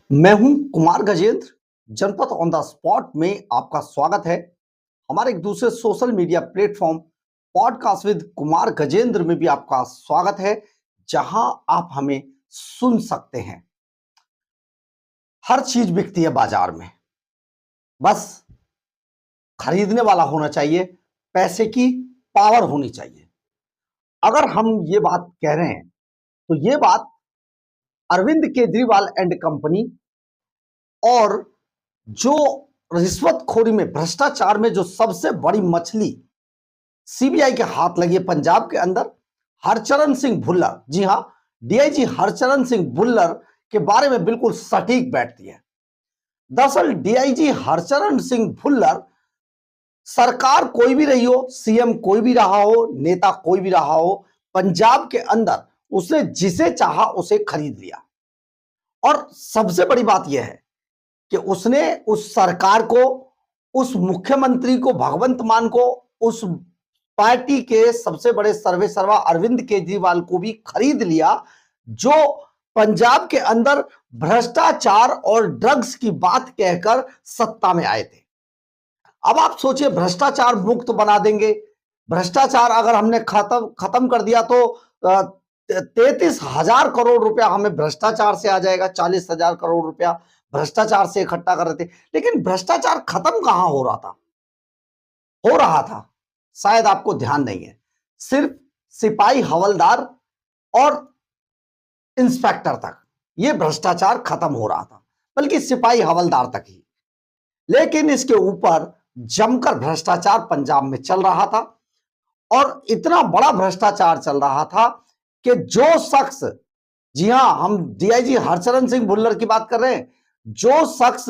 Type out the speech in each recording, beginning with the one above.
मैं हूं कुमार गजेंद्र। जनपद ऑन द स्पॉट में आपका स्वागत है। हमारे एक दूसरे social media platform podcast with Kumar Gajendra में भी आपका स्वागत है, जहां आप हमें सुन सकते हैं। हर चीज बिकती है बाजार में, बस खरीदने वाला होना चाहिए, पैसे की पावर होनी चाहिए। अगर हम ये बात कह रहे हैं तो ये बात अरविंद केजरीवाल एंड कंपनी और जो रिश्वतखोरी में, भ्रष्टाचार में जो सबसे बड़ी मछली सीबीआई के हाथ लगी है पंजाब के अंदर, हरचरण सिंह भुल्लर। जी हां, डीआईजी हरचरण सिंह भुल्लर के बारे में बिल्कुल सटीक बैठती है। दरअसल डीआईजी हरचरण सिंह भुल्लर, सरकार कोई भी रही हो, सीएम कोई भी रहा हो, नेता कोई भी रहा हो, पंजाब के अंदर उसने जिसे चाहा उसे खरीद लिया। और सबसे बड़ी बात यह है कि उसने उस सरकार को, उस मुख्यमंत्री को, भगवंत मान को, उस पार्टी के सबसे बड़े सर्वे सर्वा अरविंद केजरीवाल को भी खरीद लिया, जो पंजाब के अंदर भ्रष्टाचार और ड्रग्स की बात कहकर सत्ता में आए थे। अब आप सोचिए, भ्रष्टाचार मुक्त बना देंगे, भ्रष्टाचार अगर हमने खत्म कर दिया तो 33,000 करोड़ रुपया हमें भ्रष्टाचार से आ जाएगा। 40,000 करोड़ रुपया भ्रष्टाचार से इकट्ठा कर रहे थे। लेकिन भ्रष्टाचार खत्म कहां हो रहा था? हो रहा था, शायद आपको ध्यान नहीं है, सिर्फ सिपाही हवलदार और इंस्पेक्टर तक ये भ्रष्टाचार खत्म हो रहा था, बल्कि सिपाही हवलदार तक ही। लेकिन इसके ऊपर जमकर भ्रष्टाचार पंजाब में चल रहा था, और इतना बड़ा भ्रष्टाचार चल रहा था कि जो शख्स, जी हां, हम डीआईजी हरचरण सिंह भुल्लर की बात कर रहे हैं, जो शख्स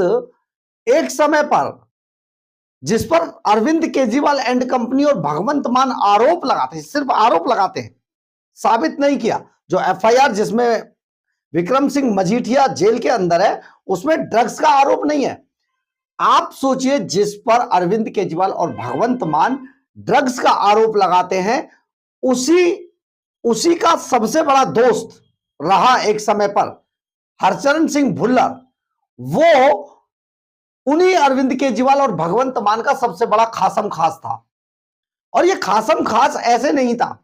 एक समय पर, जिस पर अरविंद केजरीवाल एंड कंपनी और भगवंत मान आरोप लगाते हैं, सिर्फ आरोप लगाते हैं, साबित नहीं किया। जो एफआईआर जिसमें विक्रम सिंह मजीठिया जेल के अंदर है, उसमें ड्रग्स का आरोप नहीं है। आप सोचिए, जिस पर अरविंद केजरीवाल और भगवंत मान ड्रग्स का आरोप लगाते हैं, उसी का सबसे बड़ा दोस्त रहा एक समय पर हरचरण सिंह भुल्लर, वो उन्हीं अरविंद केजरीवाल और भगवंत मान का सबसे बड़ा खासम खास था। और ये खासम खास ऐसे नहीं था,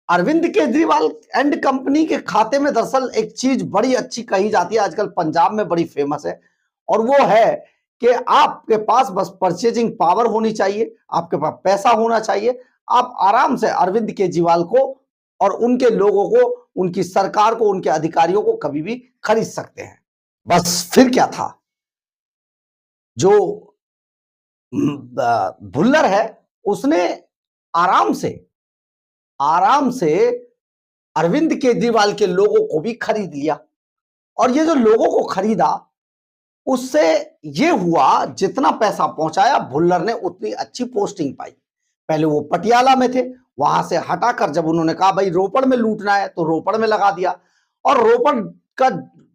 अरविंद केजरीवाल एंड कंपनी के खाते में दरअसल एक चीज बड़ी अच्छी कही जाती है, आजकल पंजाब में बड़ी फेमस है, और वो है कि आपके पास बस परचेजिंग पावर होनी चाहिए, आपके पास पैसा होना चाहिए, आप आराम से अरविंद केजरीवाल को और उनके लोगों को, उनकी सरकार को, उनके अधिकारियों को कभी भी खरीद सकते हैं। बस फिर क्या था, जो भुल्लर है, उसने आराम से अरविंद केजरीवाल के लोगों को भी खरीद लिया। और ये जो लोगों को खरीदा, उससे ये हुआ, जितना पैसा पहुंचाया भुल्लर ने, उतनी अच्छी पोस्टिंग पाई। पहले वो पटियाला में थे, वहां से हटाकर जब उन्होंने कहा भाई रोपड़ में लूटना है, तो रोपड़ में लगा दिया। और रोपड़ का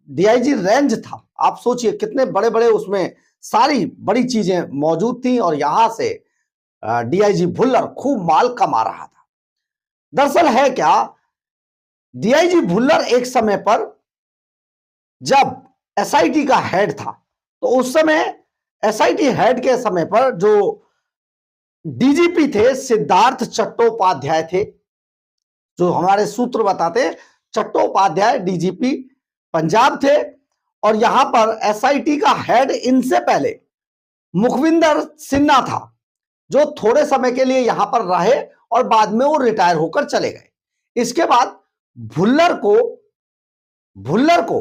डीआईजी रेंज था, आप सोचिए कितने बड़े बड़े उसमें सारी बड़ी चीजें मौजूद थी, और यहां से डीआईजी भुल्लर खूब माल कमा रहा था। दरअसल है क्या, डीआईजी भुल्लर एक समय पर जब एसआईटी का हेड था, तो उस समय एसआईटी हेड के समय पर जो डीजीपी थे, सिद्धार्थ चट्टोपाध्याय थे, जो हमारे सूत्र बताते, चट्टोपाध्याय डीजीपी पंजाब थे। और यहां पर एसआईटी का हेड इनसे पहले मुखविंदर सिन्हा था, जो थोड़े समय के लिए यहां पर रहे और बाद में वो रिटायर होकर चले गए। इसके बाद भुल्लर को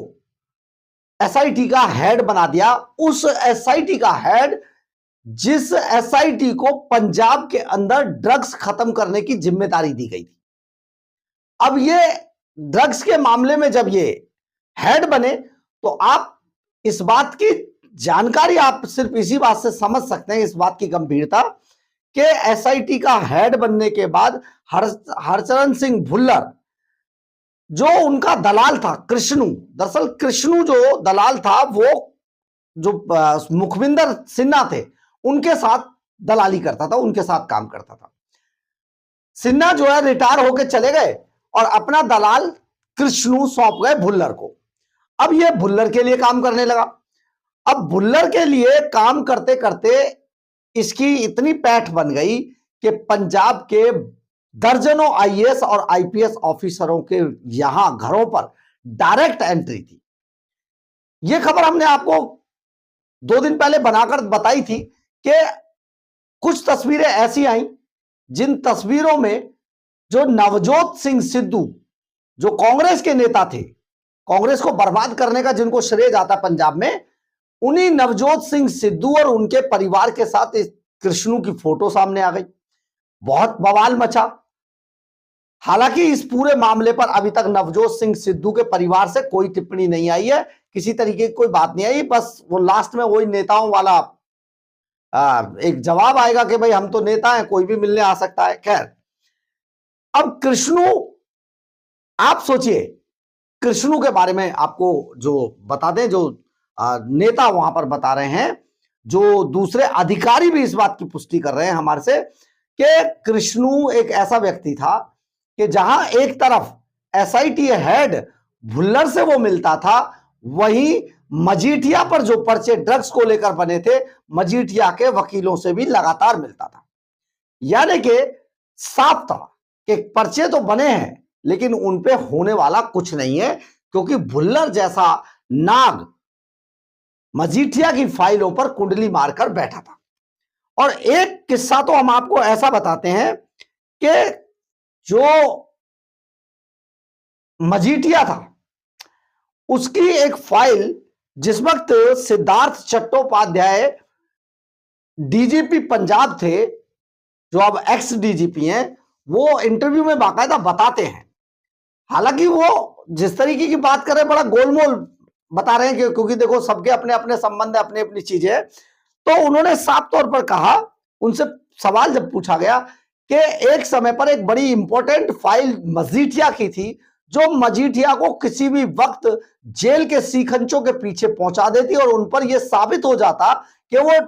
एसआईटी का हेड बना दिया। उस एसआईटी का हेड, जिस एसआईटी को पंजाब के अंदर ड्रग्स खत्म करने की जिम्मेदारी दी गई थी। अब ये ड्रग्स के मामले में जब ये हेड बने, तो आप इस बात की जानकारी आप सिर्फ इसी बात से समझ सकते हैं, इस बात की गंभीरता, कि एसआईटी का हेड बनने के बाद हरचरण सिंह भुल्लर, जो उनका दलाल था कृष्णू, दरअसल कृष्णू जो दलाल था, वो जो मुखविंदर सिन्हा थे, उनके साथ दलाली करता था, उनके साथ काम करता था। सिन्हा जो है रिटायर होकर चले गए और अपना दलाल कृष्णू सौंप गए भुल्लर को। अब ये भुल्लर के लिए काम करने लगा। अब भुल्लर के लिए काम करते करते इसकी इतनी पैठ बन गई कि पंजाब के दर्जनों आईएएस और आईपीएस ऑफिसरों के यहां घरों पर डायरेक्ट एंट्री थी। यह खबर हमने आपको 2 दिन पहले बनाकर बताई थी कि कुछ तस्वीरें ऐसी आई जिन तस्वीरों में जो नवजोत सिंह सिद्धू, जो कांग्रेस के नेता थे, कांग्रेस को बर्बाद करने का जिनको श्रेय जाता पंजाब में, उन्हीं नवजोत सिंह सिद्धू और उनके परिवार के साथ इस कृष्णू की फोटो सामने आ गई। बहुत बवाल मचा। हालांकि इस पूरे मामले पर अभी तक नवजोत सिंह सिद्धू के परिवार से कोई टिप्पणी नहीं आई है, किसी तरीके की कोई बात नहीं आई। बस वो लास्ट में वही नेताओं वाला एक जवाब आएगा कि भाई हम तो नेता हैं, कोई भी मिलने आ सकता है। खैर, अब कृष्णू, आप सोचिए, कृष्णू के बारे में आपको जो बता दें, जो नेता वहां पर बता रहे हैं, जो दूसरे अधिकारी भी इस बात की पुष्टि कर रहे हैं हमारे से कि कृष्णू एक ऐसा व्यक्ति था कि जहां एक तरफ एसआईटी हेड भुल्लर से वो मिलता था, वहीं मजीठिया पर जो पर्चे ड्रग्स को लेकर बने थे, मजीठिया के वकीलों से भी लगातार मिलता था। यानी कि साफ था कि पर्चे तो बने हैं लेकिन उन पे होने वाला कुछ नहीं है, क्योंकि भुल्लर जैसा नाग मजीठिया की फाइलों पर कुंडली मारकर बैठा था। और एक किस्सा तो हम आपको ऐसा बताते हैं कि जो मजीठिया था उसकी एक फाइल, जिस वक्त सिद्धार्थ चट्टोपाध्याय डीजीपी पंजाब थे, जो अब एक्स डीजीपी हैं, वो इंटरव्यू में बाकायदा बताते हैं। हालांकि वो जिस तरीके की बात कर रहे हैं बड़ा गोलमोल बता रहे हैं, क्योंकि देखो सबके अपने अपने संबंध है, अपनी अपनी चीजें हैं। तो उन्होंने साफ तौर पर कहा, उनसे सवाल जब पूछा गया कि एक समय पर एक बड़ी इंपॉर्टेंट फाइल मजीठिया की थी, जो मजीठिया को किसी भी वक्त जेल के सीखंचों के पीछे पहुंचा देती और उन पर यह साबित हो जाता कि वो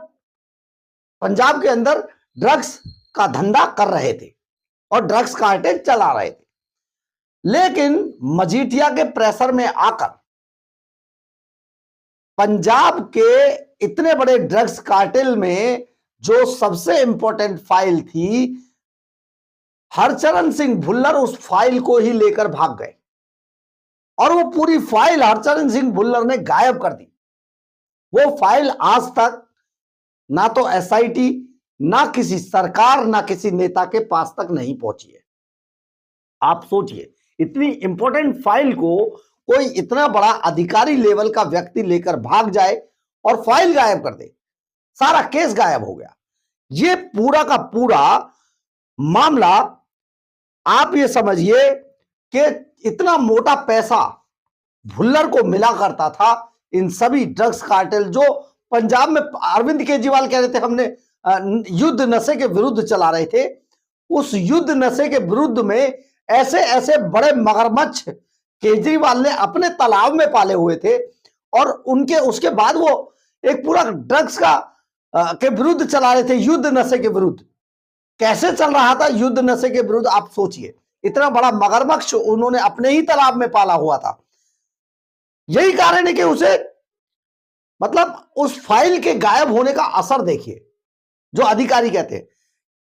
पंजाब के अंदर ड्रग्स का धंधा कर रहे थे और ड्रग्स कार्टेल चला रहे थे। लेकिन मजीठिया के प्रेशर में आकर पंजाब के इतने बड़े ड्रग्स कार्टेल में जो सबसे इंपॉर्टेंट फाइल थी, हरचरण सिंह भुल्लर उस फाइल को ही लेकर भाग गए और वो पूरी फाइल हरचरण सिंह भुल्लर ने गायब कर दी। वो फाइल आज तक ना तो एसआईटी, ना किसी सरकार, ना किसी नेता के पास तक नहीं पहुंची है। आप सोचिए, इतनी इंपॉर्टेंट फाइल को कोई इतना बड़ा अधिकारी लेवल का व्यक्ति लेकर भाग जाए और फाइल गायब कर दे, सारा केस गायब हो गया। ये पूरा का पूरा मामला, आप ये समझिए कि इतना मोटा पैसा भुल्लर को मिला करता था इन सभी ड्रग्स कार्टेल जो पंजाब में अरविंद केजरीवाल कह रहे थे हमने युद्ध नशे के विरुद्ध चला रहे थे। उस युद्ध नशे के विरुद्ध में ऐसे ऐसे बड़े मगरमच्छ केजरीवाल ने अपने तालाब में पाले हुए थे और उनके उसके बाद वो एक पूरा ड्रग्स का के विरुद्ध चला रहे थे, युद्ध नशे के विरुद्ध। कैसे चल रहा था युद्ध नशे के विरुद्ध, आप सोचिए। इतना बड़ा मगरमच्छ उन्होंने अपने ही तालाब में पाला हुआ था। यही कारण है कि उसे, मतलब उस फाइल के गायब होने का असर देखिए। जो अधिकारी कहते हैं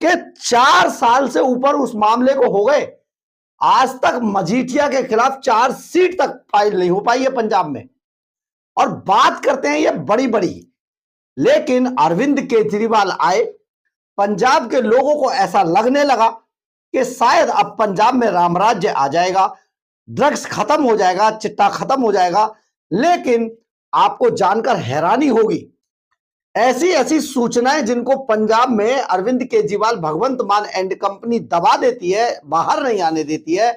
कि 4 साल से ऊपर उस मामले को हो गए, आज तक मजीठिया के खिलाफ चार्जशीट तक फाइल नहीं हो पाई है पंजाब में। और बात करते हैं ये बड़ी बड़ी, लेकिन अरविंद केजरीवाल आए, पंजाब के लोगों को ऐसा लगने लगा कि शायद अब पंजाब में रामराज्य आ जाएगा, ड्रग्स खत्म हो जाएगा, चिट्टा खत्म हो जाएगा। लेकिन आपको जानकर हैरानी होगी, ऐसी ऐसी सूचनाएं जिनको पंजाब में अरविंद केजरीवाल भगवंत मान एंड कंपनी दबा देती है, बाहर नहीं आने देती है।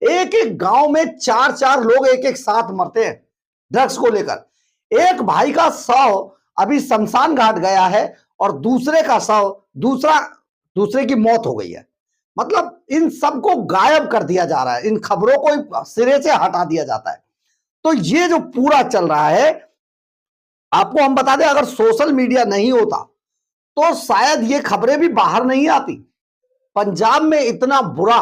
एक एक गांव में 4-4 लोग एक एक साथ मरते हैं ड्रग्स को लेकर। एक भाई का शव अभी शमशान घाट गया है और दूसरे का शव, दूसरे की मौत हो गई है। मतलब इन सबको गायब कर दिया जा रहा है, इन खबरों को सिरे से हटा दिया जाता है। तो ये जो पूरा चल रहा है, आपको हम बता दें, अगर सोशल मीडिया नहीं होता तो शायद ये खबरें भी बाहर नहीं आती। पंजाब में इतना बुरा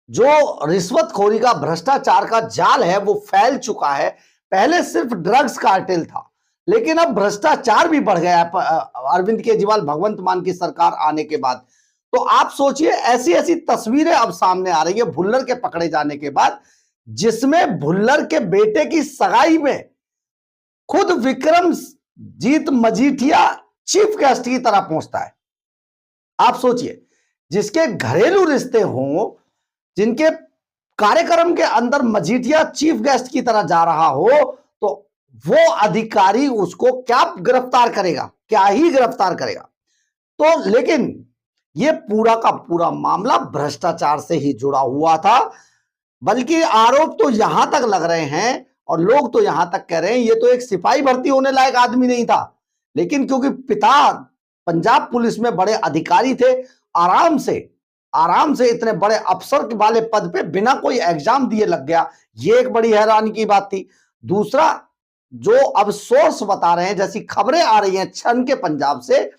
जो रिश्वतखोरी का, भ्रष्टाचार का जाल है वो फैल चुका है। पहले सिर्फ ड्रग्स कार्टेल था, लेकिन अब भ्रष्टाचार भी बढ़ गया है अरविंद केजरीवाल, भगवंत मान की सरकार आने के बाद। तो आप सोचिए, ऐसी ऐसी तस्वीरें अब सामने आ रही है भुल्लर के पकड़े जाने के बाद, जिसमें भुल्लर के बेटे की सगाई में खुद विक्रमजीत मजीठिया चीफ गेस्ट की तरह पहुंचता है। आप सोचिए, जिसके घरेलू रिश्ते हों, जिनके कार्यक्रम के अंदर मजीठिया चीफ गेस्ट की तरह जा रहा हो, तो वो अधिकारी उसको क्या गिरफ्तार करेगा, क्या ही गिरफ्तार करेगा। तो लेकिन ये पूरा का पूरा मामला भ्रष्टाचार से ही जुड़ा हुआ था, बल्कि आरोप तो यहां तक लग रहे हैं और लोग तो यहां तक कह रहे हैं ये तो एक सिपाही भर्ती होने लायक आदमी नहीं था, लेकिन क्योंकि पिता पंजाब पुलिस में बड़े अधिकारी थे, आराम से इतने बड़े अफसर वाले पद पे बिना कोई एग्जाम दिए लग गया। ये एक बड़ी हैरानी की बात थी। दूसरा, जो अब सोर्स बता रहे हैं, जैसी खबरें आ रही हैं छन के पंजाब से,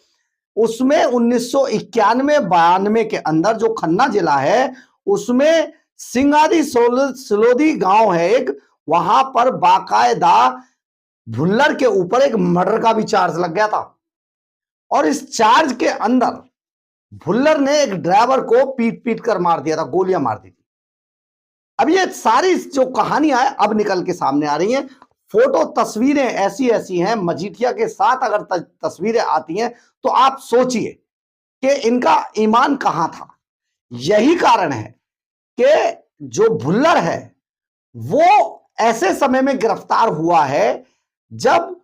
उसमें 1991-92 के अंदर जो खन्ना जिला है, उसमें सिंगारी सिलोदी गांव है एक, वहां पर बाकायदा भुल्लर के ऊपर एक मर्डर का भी चार्ज लग गया था। और इस चार्ज के अंदर भुल्लर ने एक ड्राइवर को पीट पीट कर मार दिया था, गोलियां मार दी थी। अब ये सारी जो कहानियां है अब निकल के सामने आ रही हैं। फोटो तस्वीरें ऐसी ऐसी हैं, मजीठिया के साथ अगर तस्वीरें आती हैं तो आप सोचिए कि इनका ईमान कहां था। यही कारण है कि जो भुल्लर है वो ऐसे समय में गिरफ्तार हुआ है जब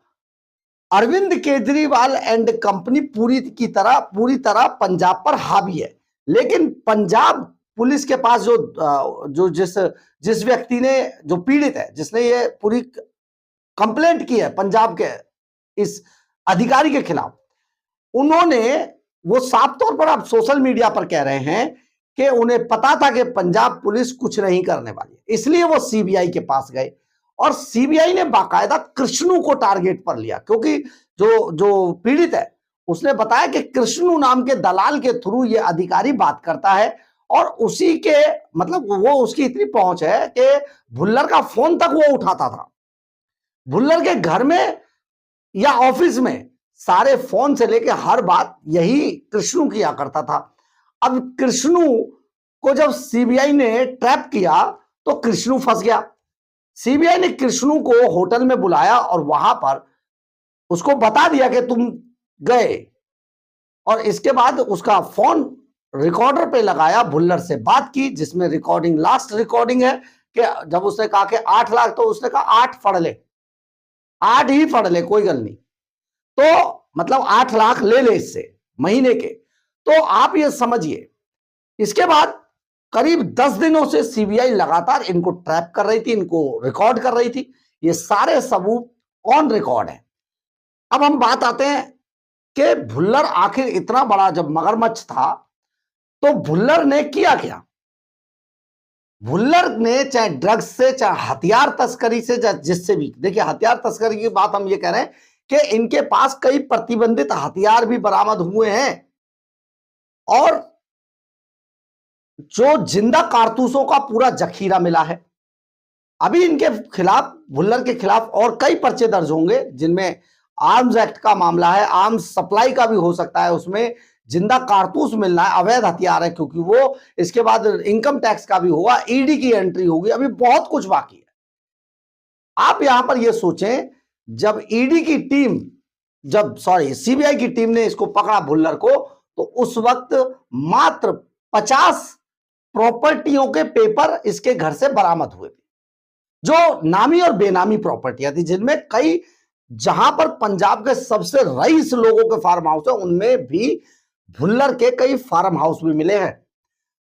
अरविंद केजरीवाल एंड कंपनी पूरी तरह पंजाब पर हावी है। लेकिन पंजाब पुलिस के पास जो जिस व्यक्ति ने, जो पीड़ित है, जिसने ये पूरी कंप्लेंट की है पंजाब के इस अधिकारी के खिलाफ, उन्होंने वो साफ तौर पर आप सोशल मीडिया पर कह रहे हैं कि उन्हें पता था कि पंजाब पुलिस कुछ नहीं करने वाली है, इसलिए वो सीबीआई के पास गए और सीबीआई ने बाकायदा कृष्णू को टारगेट पर लिया, क्योंकि जो पीड़ित है उसने बताया कि कृष्णू नाम के दलाल के थ्रू ये अधिकारी बात करता है और उसी के मतलब वो उसकी इतनी पहुंच है कि भुल्लर का फोन तक वो उठाता था। भुल्लर के घर में या ऑफिस में सारे फोन से लेके हर बात यही कृष्णू किया करता था। अब कृष्णू को जब सीबीआई ने ट्रैप किया तो कृष्णू फंस गया। सीबीआई ने कृष्णू को होटल में बुलाया और वहां पर उसको बता दिया कि तुम गए, और इसके बाद उसका फोन रिकॉर्डर पे लगाया, भुल्लर से बात की, जिसमें रिकॉर्डिंग, लास्ट रिकॉर्डिंग है कि जब उसने कहा कि 8 लाख, तो उसने कहा 8 फड़ ले, 8 ही फड़ ले, कोई गल नहीं। तो मतलब 8 लाख ले ले इससे महीने के। तो आप ये समझिए, इसके बाद करीब 10 दिनों से सीबीआई लगातार इनको ट्रैप कर रही थी, इनको रिकॉर्ड कर रही थी। ये सारे सबूत ऑन रिकॉर्ड है। अब हम बात आते हैं कि भुल्लर आखिर इतना बड़ा जब मगरमच्छ था तो भुल्लर ने किया क्या। भुल्लर ने चाहे ड्रग्स से, चाहे हथियार तस्करी से, चाहे जिससे भी, देखिए हथियार तस्करी की बात हम ये कह रहे हैं कि इनके पास कई प्रतिबंधित हथियार भी बरामद हुए हैं और जो जिंदा कारतूसों का पूरा जखीरा मिला है। अभी इनके खिलाफ, भुल्लर के खिलाफ और कई पर्चे दर्ज होंगे, जिनमें आर्म्स एक्ट का मामला है, आर्म्स सप्लाई का भी हो सकता है, उसमें जिंदा कारतूस मिलना है, अवैध हथियार है क्योंकि वो, इसके बाद इनकम टैक्स का भी होगा, ईडी की एंट्री होगी, अभी बहुत कुछ बाकी है। आप यहां पर ये सोचें, जब ईडी की टीम, सीबीआई की टीम ने इसको पकड़ा भुल्लर को, तो उस वक्त मात्र 50 प्रॉपर्टियों के पेपर इसके घर से बरामद हुए थे, जो नामी और बेनामी प्रॉपर्टियां थी, जिनमें कई, जहां पर पंजाब के सबसे रईस लोगों के फार्म हाउस है, उनमें भी भुल्लर के कई फार्म हाउस भी मिले हैं।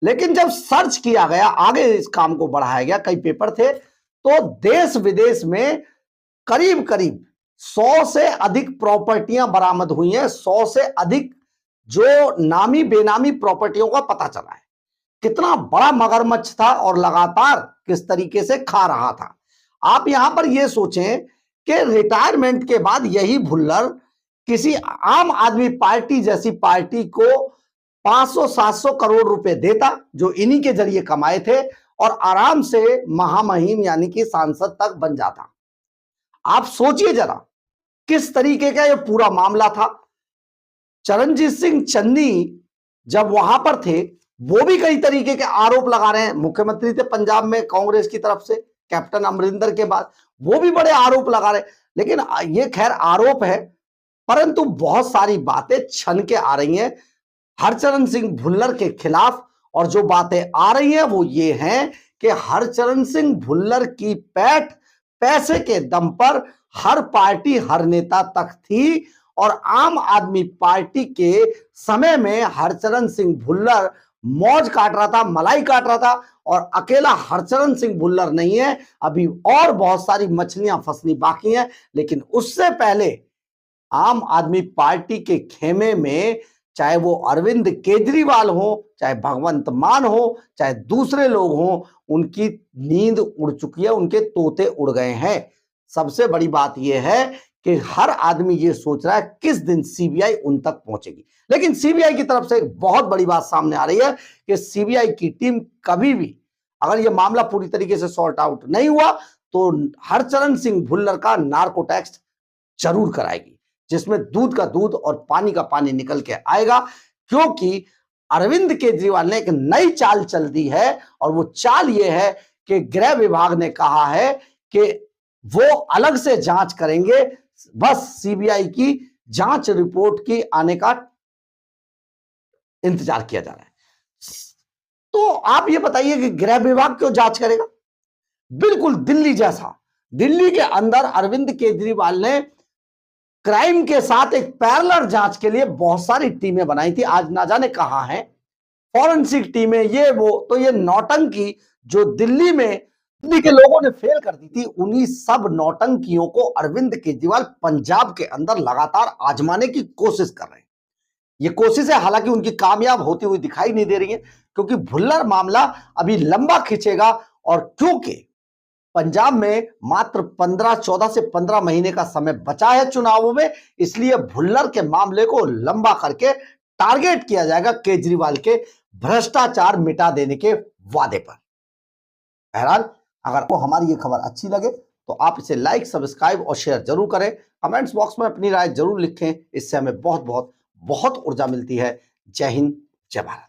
लेकिन जब सर्च किया गया, आगे इस काम को बढ़ाया गया, कई पेपर थे, तो देश विदेश में करीब करीब 100 से अधिक प्रॉपर्टियां बरामद हुई हैं, 100 से अधिक जो नामी बेनामी प्रॉपर्टियों का पता चला है। कितना बड़ा मगरमच्छ था और लगातार किस तरीके से खा रहा था। आप यहां पर यह सोचें कि रिटायरमेंट के बाद यही भुल्लर किसी आम आदमी पार्टी जैसी पार्टी को 500-700 करोड़ रुपए देता जो इन्हीं के जरिए कमाए थे और आराम से महामहिम यानी कि सांसद तक बन जाता। आप सोचिए जरा किस तरीके का यह पूरा मामला था। चरणजीत सिंह चन्नी जब वहां पर थे वो भी कई तरीके के आरोप लगा रहे हैं। मुख्यमंत्री थे पंजाब में कांग्रेस की तरफ से कैप्टन अमरिंदर के बाद, वो भी बड़े आरोप लगा रहे हैं। लेकिन ये खैर आरोप है, परंतु बहुत सारी बातें छन के आ रही हैं हरचरण सिंह भुल्लर के खिलाफ। और जो बातें आ रही हैं वो ये हैं कि हरचरण सिंह भुल्लर की पैठ पैसे के दम पर हर पार्टी हर नेता तक थी और आम आदमी पार्टी के समय में हरचरण सिंह भुल्लर मौज काट रहा था, मलाई काट रहा था। और अकेला हरचरण सिंह भुल्लर नहीं है, अभी और बहुत सारी मछलियां फंसनी बाकी हैं। लेकिन उससे पहले आम आदमी पार्टी के खेमे में चाहे वो अरविंद केजरीवाल हो, चाहे भगवंत मान हो, चाहे दूसरे लोग हो, उनकी नींद उड़ चुकी है, उनके तोते उड़ गए हैं। सबसे बड़ी बात यह है कि हर आदमी ये सोच रहा है किस दिन सीबीआई उन तक पहुंचेगी। लेकिन सीबीआई की तरफ से एक बहुत बड़ी बात सामने आ रही है कि सीबीआई की टीम कभी भी अगर यह मामला पूरी तरीके से सॉर्ट आउट नहीं हुआ तो हरचरण सिंह भुल्लर का नार्को टेस्ट जरूर कराएगी, जिसमें दूध का दूध और पानी का पानी निकल के आएगा। क्योंकि अरविंद केजरीवाल ने एक नई चाल चल दी है और वो चाल ये है कि गृह विभाग ने कहा है कि वो अलग से जांच करेंगे, बस सीबीआई की जांच रिपोर्ट की आने का इंतजार किया जा रहा है। तो आप ये बताइए कि गृह विभाग क्यों जांच करेगा? बिल्कुल दिल्ली जैसा, दिल्ली के अंदर अरविंद केजरीवाल ने क्राइम के साथ एक पैरेलल जांच के लिए बहुत सारी टीमें बनाई थी। आज ना जाने कहां है फॉरेंसिक टीमें, ये वो। तो ये नौटंकी जो दिल्ली में दिल्ली के लोगों ने फेल कर दी थी, उन्हीं सब नौटंकियों को अरविंद केजरीवाल पंजाब के अंदर लगातार आजमाने की कोशिश कर रहे हैं। ये कोशिशें हालांकि उनकी कामयाब होती हुई दिखाई नहीं दे रही है, क्योंकि भुल्लर मामला अभी लंबा खींचेगा। और क्योंकि पंजाब में मात्र 14 से 15 महीने का समय बचा है चुनावों में, इसलिए भुल्लर के मामले को लंबा करके टारगेट किया जाएगा केजरीवाल के भ्रष्टाचार मिटा देने के वादे पर। बहरहाल अगर आपको हमारी ये खबर अच्छी लगे तो आप इसे लाइक, सब्सक्राइब और शेयर जरूर करें। कमेंट्स बॉक्स में अपनी राय जरूर लिखें, इससे हमें बहुत बहुत बहुत ऊर्जा मिलती है। जय हिंद, जय भारत।